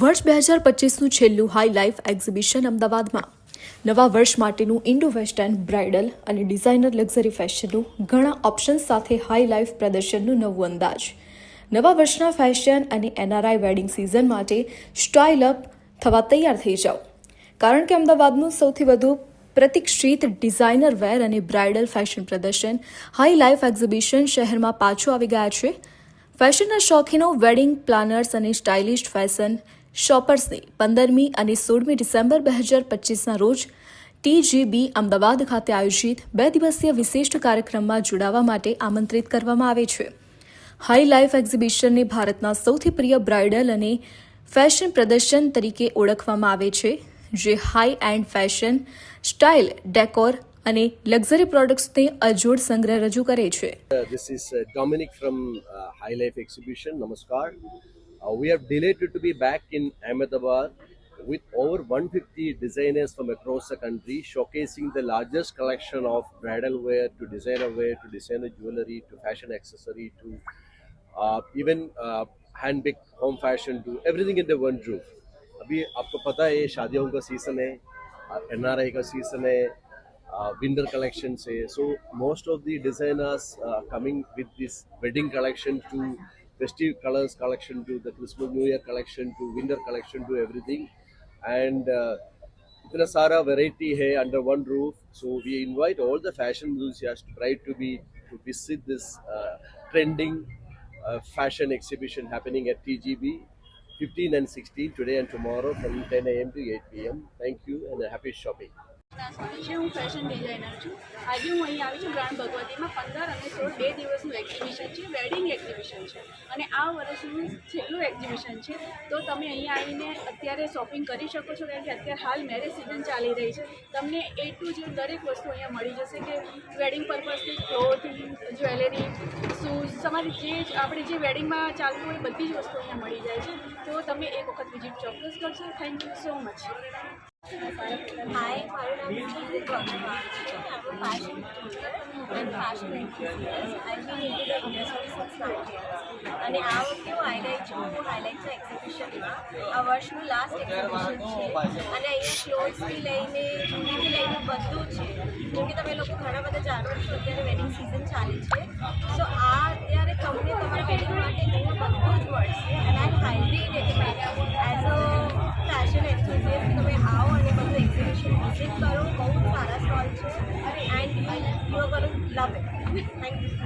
વર્ષ 2025નું છેલ્લું high life exhibition અમદાવાદમાં નવા વર્ષ માટેનું ઇન્ડો વેસ્ટર્ન બ્રાઇડલ અને ડિઝાઇનર લક્ઝરી ફેશનનું ઘણા ઓપ્શન્સ સાથે હાઈ લાઈફ પ્રદર્શનનું નવું અંદાજ. નવા વર્ષના ફેશન અને એનઆરઆઈ વેડિંગ સિઝન માટે સ્ટાઇલ અપ થવા તૈયાર થઈ જાઓ, કારણ કે અમદાવાદનું સૌથી વધુ પ્રતિક્ષિત ડિઝાઇનર વેર અને બ્રાઇડલ ફેશન પ્રદર્શન હાઈ લાઈફ એક્ઝિબિશન શહેરમાં પાછું આવી ગયા છે. ફેશનના શોખીનો, વેડિંગ પ્લાનર્સ અને સ્ટાઇલિસ્ટ ફેશન શોપર્સને 15મી અને 16મી ડિસેમ્બર 2025ના રોજ TGB અમદાવાદ ખાતે આયોજિત 2 દિવસીય વિશિષ્ટ કાર્યક્રમમાં જોડાવા માટે આમંત્રિત કરવામાં આવે છે. હાઈ લાઈફ એક્ઝિબિશનને ભારતના સૌથી પ્રિય બ્રાઇડલ અને ફેશન પ્રદર્શન તરીકે ઓળખવામાં આવે છે, જે high and fashion, style, decor અને લક્ઝરી પ્રોડક્ટ્સને અજોડ સંગ્રહ રજૂ કરે છે. This is Dominic from High Life Exhibition. Namaskar. We are delighted to be back in Ahmedabad with over 150 designers from across the country, showcasing the largest collection of bridal wear to designer jewelry to fashion accessory to even handpicked home fashion to everything in the one roof. अभी आपको पता है ये शादियों का season है, NRI का season है, winter collections है. So most of the designers coming with this wedding collection to festive colors collection to the Christmas New Year collection to winter collection to everything, and इतना सारा variety है under one roof. So we invite all the fashion enthusiasts to try to visit this trending fashion exhibition happening at TGB 15 and 16 today and tomorrow from 10 a.m. to 8 p.m. Thank you and happy shopping. હું fashion designer છું. આજે હું અહીં આવી છું grand ભગવતીમાં 15 અને 16 2 દિવસનું exhibition છે, વેડિંગ એક્ઝિબિશન છે અને આ વર્ષનું છેલ્લું એક્ઝિબિશન છે. તો તમે અહીં આવીને અત્યારે શોપિંગ કરી શકો છો, કારણ કે અત્યારે હાલ મેરેજ સિઝન ચાલી રહી છે. તમને A to Z દરેક વસ્તુ અહીંયા મળી જશે, કે વેડિંગ પર્પઝથી ક્લોથિંગ, જ્વેલરી, શૂઝ, તમારી જે આપણે જે વેડિંગમાં ચાલતું હોય બધી જ વસ્તુ અહીંયા મળી જાય છે. તો તમે એક વખત વિઝિટ ચોક્કસ કરશો. Thank you so much. Hi, મારું નામ છે ગૌતમ છે. I'm a fashion tutor and fashion enthusiast. I've been into the industry since 9 years. અને આ વખતે હું હાઇલાઇટ્સ એક્ઝિબિશનમાં આ વર્ષનું લાસ્ટ એક્ઝિબિશન છે અને અહીંયા ક્લોથ્સથી લઈને જૂનીથી લઈને બધું છે. જેમ કે તમે લોકો ઘણા બધા જાણો છો, અત્યારે વેડિંગ સિઝન ચાલે છે. સો આ અત્યારે તમને તમારા વેડિંગ માટે અહીંયા બધું જ મળશે અને I highly recommend as a fashion enthusiast કે તમે આવો અને બધું એક્ઝિબિશન વિઝિટ કરો. બહુ સારા સ્ટોલ છે and you are gonna love it. Thank you.